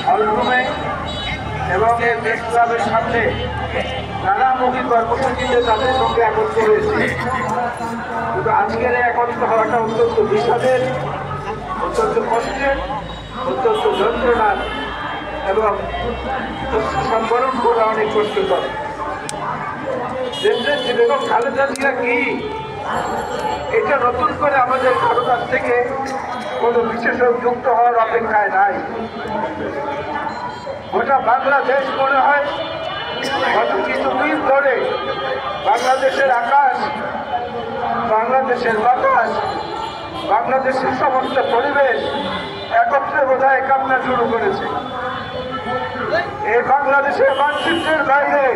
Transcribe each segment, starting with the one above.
হলরুমে এবং এই প্রেস ক্লাবের সামনে নানামুখী কর্মসূচিতে তাদের সঙ্গে একত্র হয়েছে। কিন্তু আজকের একত্র হওয়াটা অত্যন্ত বিষাদের, অত্যন্ত কষ্টের, অত্যন্ত যন্ত্রণার এবং সম্বরণ করা অনেক কষ্টকর। দেশের বেগম খালেদা জিয়া কি এটা নতুন করে আমাদের কারো কাছ থেকে কোনো বিশেষজ্ঞ যুক্ত হওয়ার অপেক্ষায় নাই। গোটা বাংলাদেশ মনে হয় গত কিছুদিন ধরে বাংলাদেশের আকাশ, বাংলাদেশের বাতাস, বাংলাদেশের সমস্ত পরিবেশ একত্রে বোধহয় কান্না শুরু করেছে। এই বাংলাদেশের মানচিত্রের বাইরে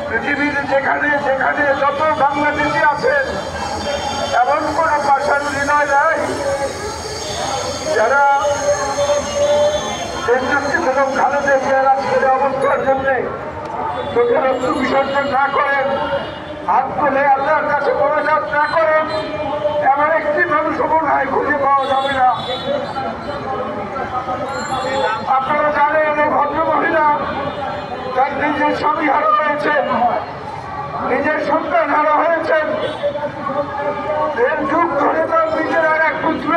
পৃথিবীর যেখানে যেখানে যত বাংলাদেশি আছেন এমন কোনো পাষাণ হৃদয় নাই যারা দেশটি বেগম খালেদা জিয়ার আজকের অবস্থার জন্য চোখের অশ্রু বিসর্জন না করেন, হাত তুলে আল্লাহর কাছে মোনাজাত না করেন, এমন একটি মানুষ মনে হয় খুঁজে পাওয়া যাবে না। আপনারা জানেন এই ভদ্রমহিলা তার নিজের স্বামী হারা হয়েছেন, নিজের সন্তান হারা হয়েছেন, এর যুগ ধরে তার নিজের আর এক পুত্র,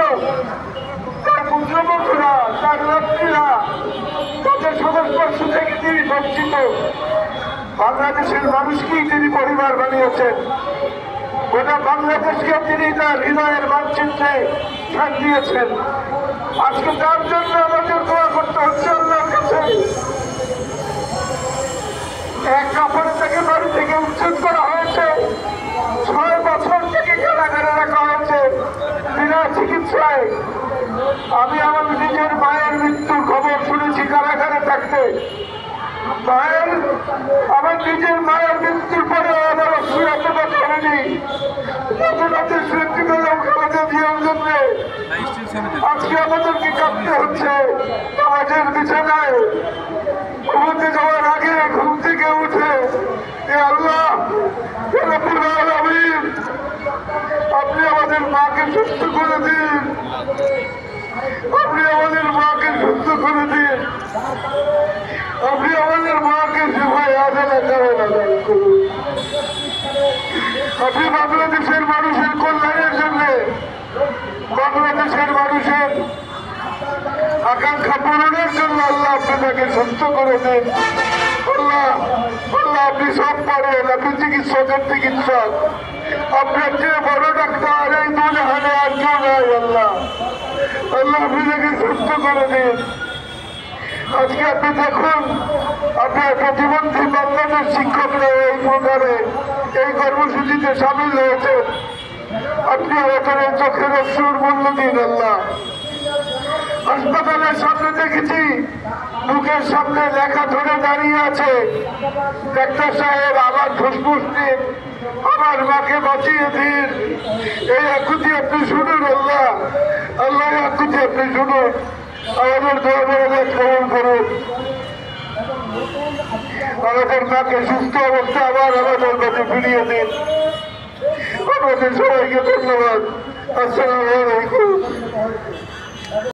তার পুত্রবধূরা, তার রাত্রীরা তাদের সংস্পর্শ থেকে তিনি বঞ্চিত। বাংলাদেশের মানুষকেই তিনি পরিবার বানিয়েছেন, গোটা বাংলাদেশকে তিনি তার হৃদয়ের মানচিত্রে স্থান দিয়েছেন। আজকে তার জন্য আমাদের দোয়া করতে হচ্ছে আল্লাহর কাছে। এক কাপড়ে থেকে বাড়ি থেকে উচ্ছেদ করা হয়েছে, 6 বছর থেকে কারাগারে রাখা হয়েছে বিনা চিকিৎসায়। আমি আমার নিজের মায়ের মৃত্যুর খবর শুনেছি কারাগারে থাকতে। আমার নিজের মায়ের মৃত্যুর পরে আমার অশ্রু এতটা করেনি আজকে আমাদেরকে কাঁদতে হচ্ছে। আমাদের বিছানায় ঘুমোতে যাওয়ার আগে ঘুম থেকে উঠে আল্লাহ আপনি আমাদের মাকে সুস্থ করে দিন, আপনি আমাদের মাকে সুস্থ করে দিন, আপনি আমাদের মাকে সেভাবে আদালত করুন। আপনি বাংলাদেশের মানুষের কল্যাণের জন্য, বাংলাদেশের মানুষের আকাঙ্ক্ষা পূরণের জন্য আল্লাহ আপনি তাকে সুস্থ করে দেন। আল্লাহ আল্লাহ আপনি সব পারেন, আপনি চিকিৎসকের চিকিৎসক, আপনার চেয়ে বড় ডাক্তার এই দুজাহানে আর কেউ নাই। আল্লাহ আল্লাহ আপনি তাকে সুস্থ করে দিন। আজকে আপনি দেখুন আপনার প্রতিবন্ধী বাংলাদেশ শিক্ষকরা এই প্রকারে এই কর্মসূচিতে সামিল হয়েছে। আপনি ওখানে চোখের অশ্রুর মূল্য দিন। আল্লাহ হাসপাতালের সামনে দেখেছি মুখের সামনে লেখা ধরে দাঁড়িয়ে আছে, ডাক্তার সাহেব আমার ফুসফুস দিন, আমার মাকে বাঁচিয়ে দিন। এই আকুতি আপনি শুনুন। আল্লাহ আল্লাহ আকুতি আপনি শুনুন, আমাদের ধর্মের গ্রহণ করুন। আমাদের মাকে সুস্থ অবস্থা আবার আমাদের কাছে ফিরিয়ে দিন। আমাদের সবাইকে ধন্যবাদ। আসসালামু আলাইকুম।